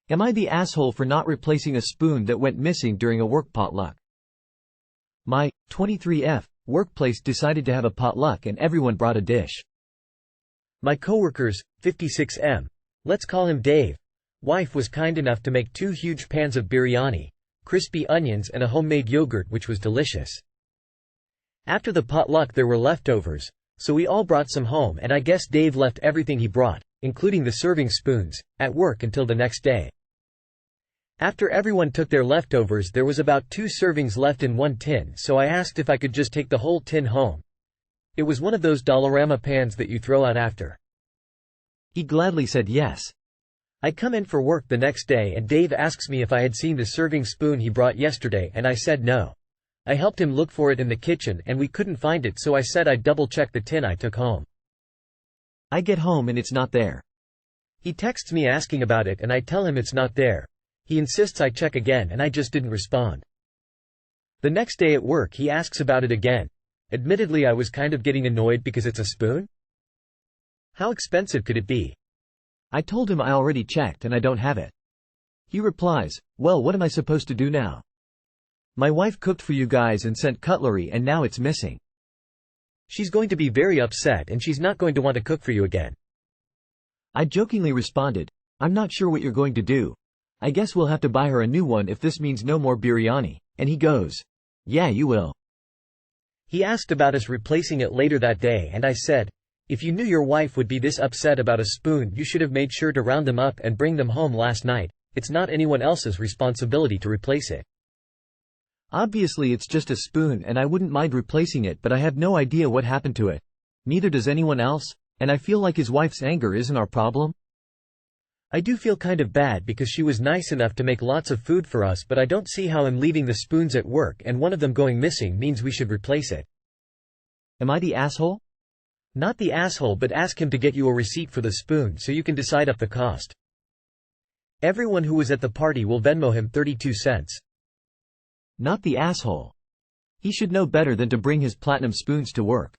Am I the asshole for not replacing a spoon that went missing during a work potluck? My 23F workplace decided to have a potluck and everyone brought a dish. My coworker's 56M, let's call him Dave, wife was kind enough to make 2 huge pans of biryani, crispy onions and a homemade yogurt which was delicious. After the potluck there were leftovers, so we all brought some home and I guess Dave left everything he brought, including the serving spoons, at work until the next day. After everyone took their leftovers there was about 2 servings left in 1 tin, so I asked if I could just take the whole tin home. It was one of those Dollarama pans that you throw out after. He gladly said yes. I come in for work the next day and Dave asks me if I had seen the serving spoon he brought yesterday and I said no. I helped him look for it in the kitchen and we couldn't find it, so I said I'd double-check the tin I took home. I get home and it's not there. He texts me asking about it and I tell him it's not there. He insists I check again and I just didn't respond. The next day at work he asks about it again. Admittedly I was kind of getting annoyed because it's a spoon? How expensive could it be? I told him I already checked and I don't have it. He replies, well, what am I supposed to do now? My wife cooked for you guys and sent cutlery and now it's missing. She's going to be very upset and she's not going to want to cook for you again. I jokingly responded, I'm not sure what you're going to do. I guess we'll have to buy her a new one if this means no more biryani. And he goes, yeah, you will. He asked about us replacing it later that day and I said, if you knew your wife would be this upset about a spoon you should have made sure to round them up and bring them home last night. It's not anyone else's responsibility to replace it. Obviously it's just a spoon and I wouldn't mind replacing it, but I have no idea what happened to it. Neither does anyone else, and I feel like his wife's anger isn't our problem. I do feel kind of bad because she was nice enough to make lots of food for us, but I don't see how him leaving the spoons at work and one of them going missing means we should replace it. Am I the asshole? Not the asshole, but ask him to get you a receipt for the spoon so you can decide up the cost. Everyone who was at the party will Venmo him 32 cents. Not the asshole. He should know better than to bring his platinum spoons to work.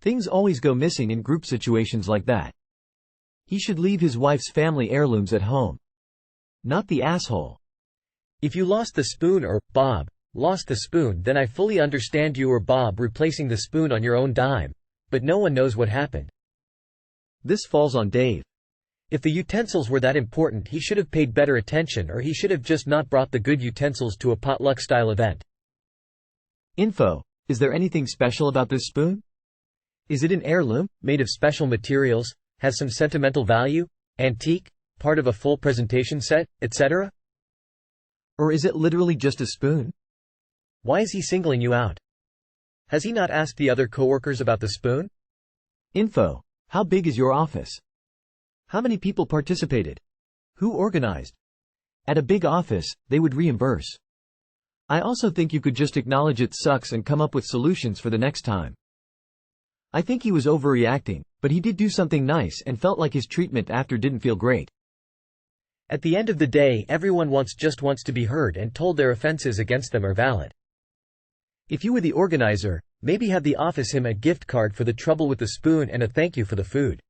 Things always go missing in group situations like that. He should leave his wife's family heirlooms at home. Not the asshole. If you lost the spoon or Bob lost the spoon, then I fully understand you or Bob replacing the spoon on your own dime, but no one knows what happened. This falls on Dave. If the utensils were that important, he should have paid better attention, or he should have just not brought the good utensils to a potluck-style event. Info: is there anything special about this spoon? Is it an heirloom, made of special materials, has some sentimental value, antique, part of a full presentation set, etc.? Or is it literally just a spoon? Why is he singling you out? Has he not asked the other coworkers about the spoon? Info: how big is your office? How many people participated? Who organized? At a big office, they would reimburse. I also think you could just acknowledge it sucks and come up with solutions for the next time. I think he was overreacting, but he did do something nice and felt like his treatment after didn't feel great. At the end of the day, everyone just wants to be heard and told their offenses against them are valid. If you were the organizer, maybe have the office him a gift card for the trouble with the spoon and a thank you for the food.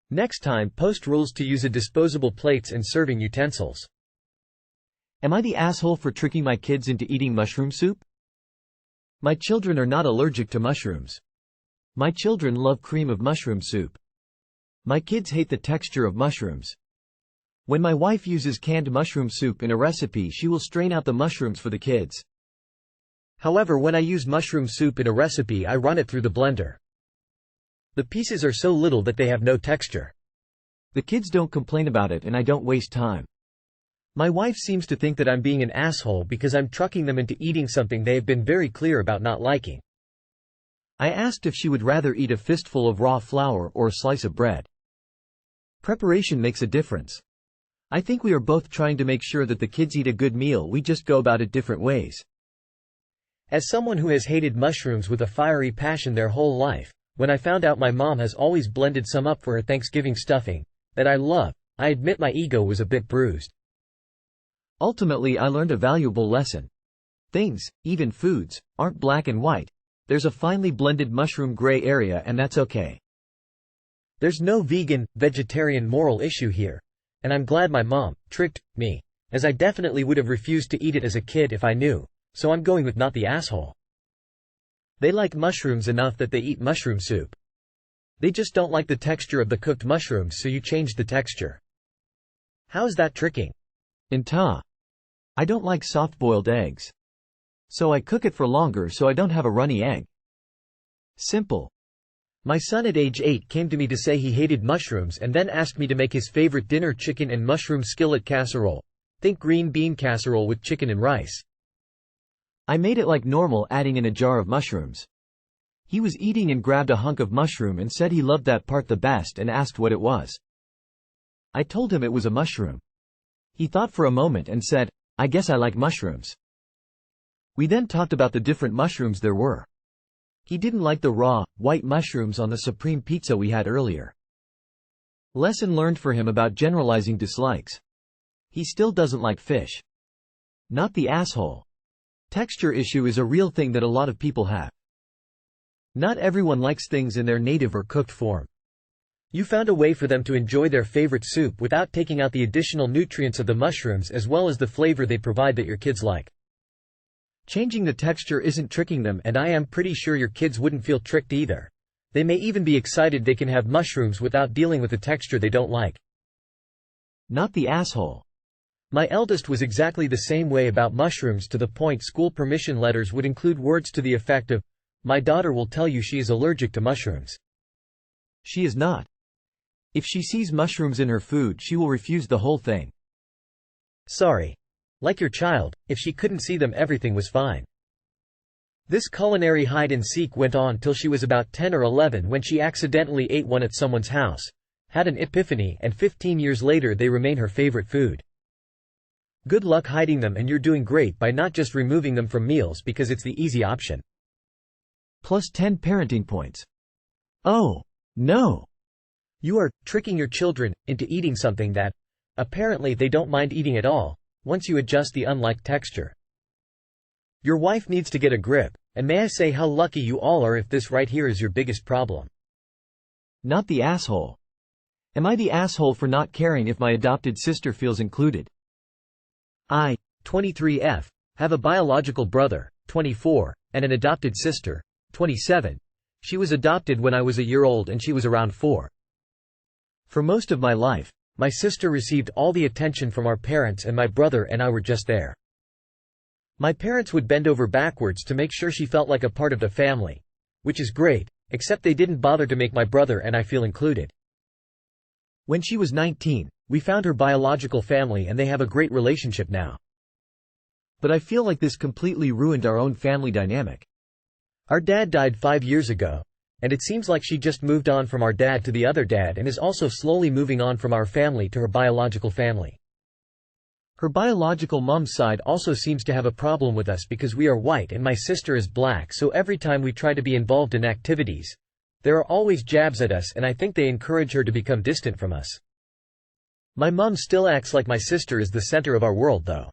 Next time, post rules to use a disposable plates and serving utensils. Am I the asshole for tricking my kids into eating mushroom soup? My children are not allergic to mushrooms. My children love cream of mushroom soup. My kids hate the texture of mushrooms. When my wife uses canned mushroom soup in a recipe, she will strain out the mushrooms for the kids. However, when I use mushroom soup in a recipe, I run it through the blender. The pieces are so little that they have no texture. The kids don't complain about it and I don't waste time. My wife seems to think that I'm being an asshole because I'm trucking them into eating something they have been very clear about not liking. I asked if she would rather eat a fistful of raw flour or a slice of bread. Preparation makes a difference. I think we are both trying to make sure that the kids eat a good meal, we just go about it different ways. As someone who has hated mushrooms with a fiery passion their whole life, when I found out my mom has always blended some up for her Thanksgiving stuffing, that I love, I admit my ego was a bit bruised. Ultimately, I learned a valuable lesson. Things, even foods, aren't black and white. There's a finely blended mushroom gray area and that's okay. There's no vegan, vegetarian moral issue here. and I'm glad my mom tricked me, as I definitely would have refused to eat it as a kid if I knew, so I'm going with not the asshole. They like mushrooms enough that they eat mushroom soup. They just don't like the texture of the cooked mushrooms, so you change the texture. How is that tricking? AITA. I don't like soft-boiled eggs. So I cook it for longer so I don't have a runny egg. Simple. My son at age 8 came to me to say he hated mushrooms and then asked me to make his favorite dinner, chicken and mushroom skillet casserole. Think green bean casserole with chicken and rice. I made it like normal, adding in a jar of mushrooms. He was eating and grabbed a hunk of mushroom and said he loved that part the best and asked what it was. I told him it was a mushroom. He thought for a moment and said, "I guess I like mushrooms." We then talked about the different mushrooms there were. He didn't like the raw, white mushrooms on the supreme pizza we had earlier. Lesson learned for him about generalizing dislikes. He still doesn't like fish. Not the asshole. Texture issue is a real thing that a lot of people have. Not everyone likes things in their native or cooked form. You found a way for them to enjoy their favorite soup without taking out the additional nutrients of the mushrooms as well as the flavor they provide that your kids like. Changing the texture isn't tricking them, and I am pretty sure your kids wouldn't feel tricked either. They may even be excited they can have mushrooms without dealing with the texture they don't like. Not the asshole. My eldest was exactly the same way about mushrooms, to the point school permission letters would include words to the effect of, "My daughter will tell you she is allergic to mushrooms." She is not. If she sees mushrooms in her food, she will refuse the whole thing. Sorry. Like your child, if she couldn't see them, everything was fine. This culinary hide-and-seek went on till she was about 10 or 11 when she accidentally ate one at someone's house, had an epiphany, and 15 years later they remain her favorite food. Good luck hiding them, and you're doing great by not just removing them from meals because it's the easy option. Plus 10 parenting points. Oh, no. You are tricking your children into eating something that, apparently, they don't mind eating at all, once you adjust the unliked texture. Your wife needs to get a grip, and may I say how lucky you all are if this right here is your biggest problem. Not the asshole. Am I the asshole for not caring if my adopted sister feels included? I, 23F, have a biological brother, 24, and an adopted sister, 27. She was adopted when I was a year old and she was around 4. For most of my life, my sister received all the attention from our parents, and my brother and I were just there. My parents would bend over backwards to make sure she felt like a part of the family, which is great, except they didn't bother to make my brother and I feel included. When she was 19, we found her biological family and they have a great relationship now. But I feel like this completely ruined our own family dynamic. Our dad died 5 years ago, and it seems like she just moved on from our dad to the other dad and is also slowly moving on from our family to her biological family. Her biological mom's side also seems to have a problem with us because we are white and my sister is black, so every time we try to be involved in activities, there are always jabs at us, and I think they encourage her to become distant from us. My mom still acts like my sister is the center of our world though.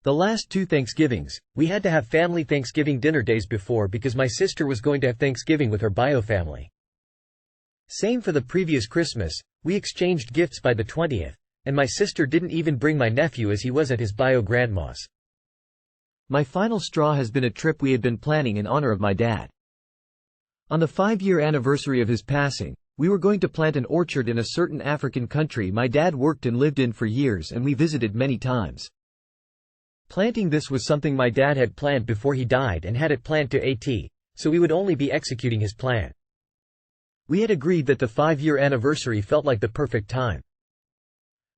The last 2 Thanksgivings, we had to have family Thanksgiving dinner days before because my sister was going to have Thanksgiving with her bio family. Same for the previous Christmas, we exchanged gifts by the 20th, and my sister didn't even bring my nephew as he was at his bio grandma's. My final straw has been a trip we had been planning in honor of my dad. On the 5-year anniversary of his passing, we were going to plant an orchard in a certain African country my dad worked and lived in for years and we visited many times. Planting this was something my dad had planned before he died and had it planned to AT, so we would only be executing his plan. We had agreed that the 5-year anniversary felt like the perfect time.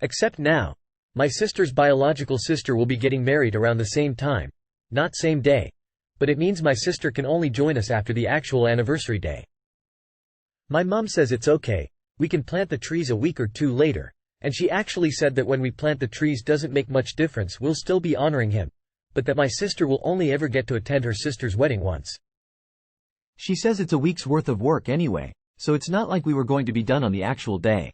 Except now, my sister's biological sister will be getting married around the same time, not same day, but it means my sister can only join us after the actual anniversary day. My mom says it's okay, we can plant the trees a week or 2 later. And she actually said that when we plant the trees doesn't make much difference, we'll still be honoring him, but that my sister will only ever get to attend her sister's wedding once. She says it's a week's worth of work anyway, so it's not like we were going to be done on the actual day.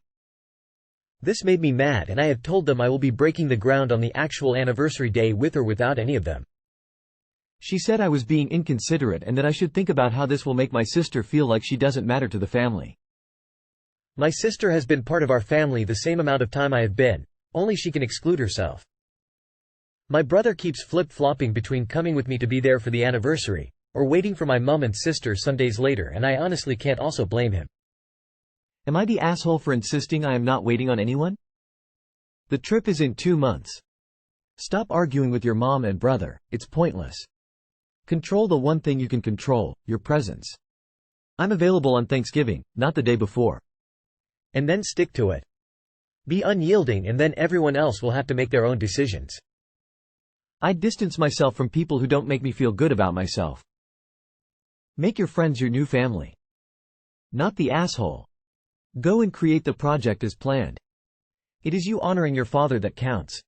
This made me mad, and I have told them I will be breaking the ground on the actual anniversary day with or without any of them. She said I was being inconsiderate and that I should think about how this will make my sister feel like she doesn't matter to the family. My sister has been part of our family the same amount of time I have been, only she can exclude herself. My brother keeps flip-flopping between coming with me to be there for the anniversary, or waiting for my mum and sister some days later, and I honestly can't also blame him. Am I the asshole for insisting I am not waiting on anyone? The trip is in 2 months. Stop arguing with your mom and brother, it's pointless. Control the one thing you can control, your presence. I'm available on Thanksgiving, not the day before. And then stick to it. Be unyielding, and then everyone else will have to make their own decisions. I distance myself from people who don't make me feel good about myself. Make your friends your new family. Not the asshole. Go and create the project as planned. It is you honoring your father that counts.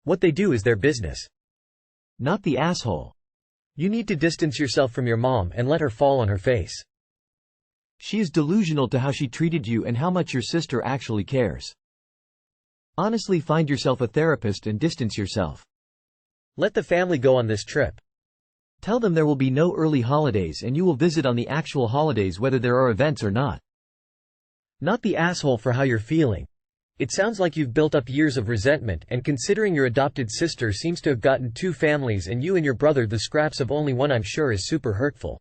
What they do is their business. Not the asshole. You need to distance yourself from your mom and let her fall on her face. She is delusional to how she treated you and how much your sister actually cares. Honestly, find yourself a therapist and distance yourself. Let the family go on this trip. Tell them there will be no early holidays and you will visit on the actual holidays whether there are events or not. Not the asshole for how you're feeling. It sounds like you've built up years of resentment, and considering your adopted sister seems to have gotten 2 families and you and your brother the scraps of only one, I'm sure is super hurtful.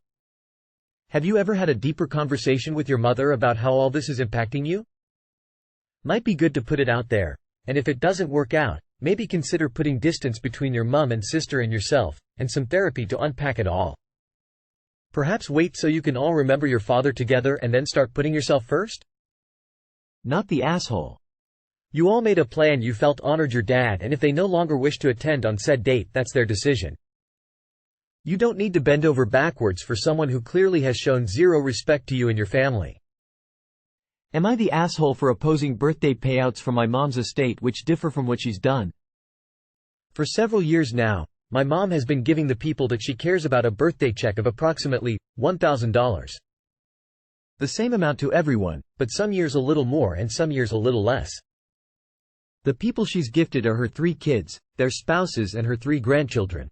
Have you ever had a deeper conversation with your mother about how all this is impacting you? Might be good to put it out there, and if it doesn't work out, maybe consider putting distance between your mom and sister and yourself, and some therapy to unpack it all. Perhaps wait so you can all remember your father together and then start putting yourself first? Not the asshole. You all made a plan you felt honored your dad, and if they no longer wish to attend on said date, that's their decision. You don't need to bend over backwards for someone who clearly has shown zero respect to you and your family. Am I the asshole for opposing birthday payouts from my mom's estate which differ from what she's done? For several years now, my mom has been giving the people that she cares about a birthday check of approximately $1,000. The same amount to everyone, but some years a little more and some years a little less. The people she's gifted are her 3 kids, their spouses, and her 3 grandchildren.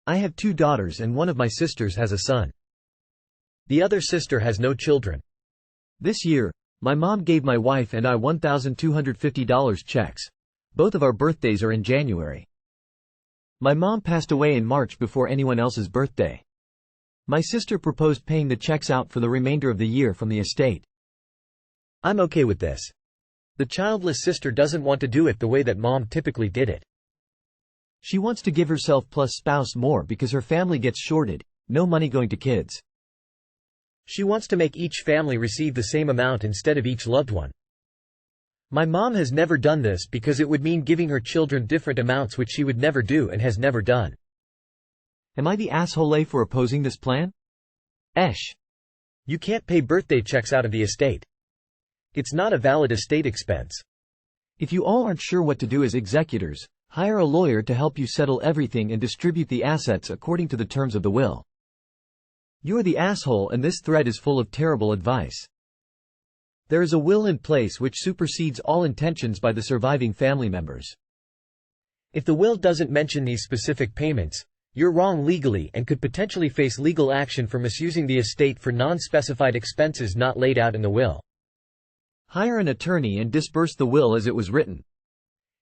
I have 2 daughters and one of my sisters has a son. The other sister has no children. This year, my mom gave my wife and I $1,250 checks. Both of our birthdays are in January. My mom passed away in March before anyone else's birthday. My sister proposed paying the checks out for the remainder of the year from the estate. I'm okay with this. The childless sister doesn't want to do it the way that mom typically did it. She wants to give herself plus spouse more because her family gets shorted, no money going to kids. She wants to make each family receive the same amount instead of each loved one. My mom has never done this because it would mean giving her children different amounts, which she would never do and has never done. Am I the asshole for opposing this plan? Esh. You can't pay birthday checks out of the estate. It's not a valid estate expense. If you all aren't sure what to do as executors, hire a lawyer to help you settle everything and distribute the assets according to the terms of the will. You're the asshole, and this thread is full of terrible advice. There is a will in place which supersedes all intentions by the surviving family members. If the will doesn't mention these specific payments, you're wrong legally and could potentially face legal action for misusing the estate for non-specified expenses not laid out in the will. Hire an attorney and disburse the will as it was written.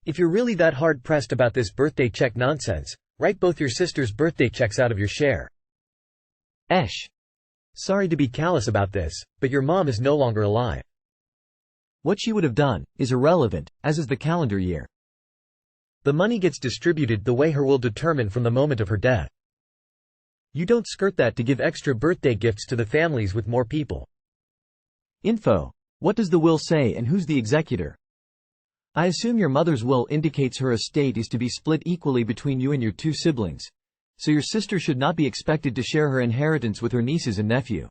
If you're really that hard-pressed about this birthday check nonsense, write both your sisters' birthday checks out of your share. Esh. Sorry to be callous about this, but your mom is no longer alive. What she would have done is irrelevant, as is the calendar year. The money gets distributed the way her will determine from the moment of her death. You don't skirt that to give extra birthday gifts to the families with more people. Info. What does the will say and who's the executor? I assume your mother's will indicates her estate is to be split equally between you and your 2 siblings, so your sister should not be expected to share her inheritance with her nieces and nephew.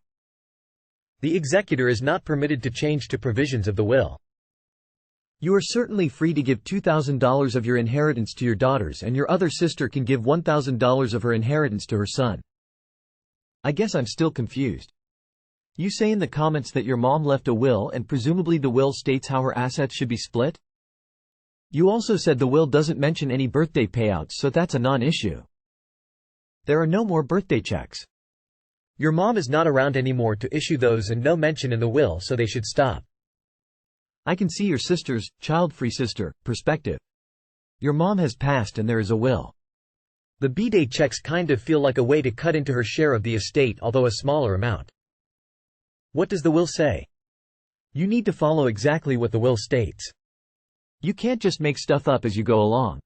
The executor is not permitted to change to provisions of the will. You are certainly free to give $2,000 of your inheritance to your daughters, and your other sister can give $1,000 of her inheritance to her son. I guess I'm still confused. You say in the comments that your mom left a will and presumably the will states how her assets should be split? You also said the will doesn't mention any birthday payouts, so that's a non-issue. There are no more birthday checks. Your mom is not around anymore to issue those and no mention in the will, so they should stop. I can see your sister's, child-free sister, perspective. Your mom has passed and there is a will. The B-Day checks kind of feel like a way to cut into her share of the estate, although a smaller amount. What does the will say? You need to follow exactly what the will states. You can't just make stuff up as you go along.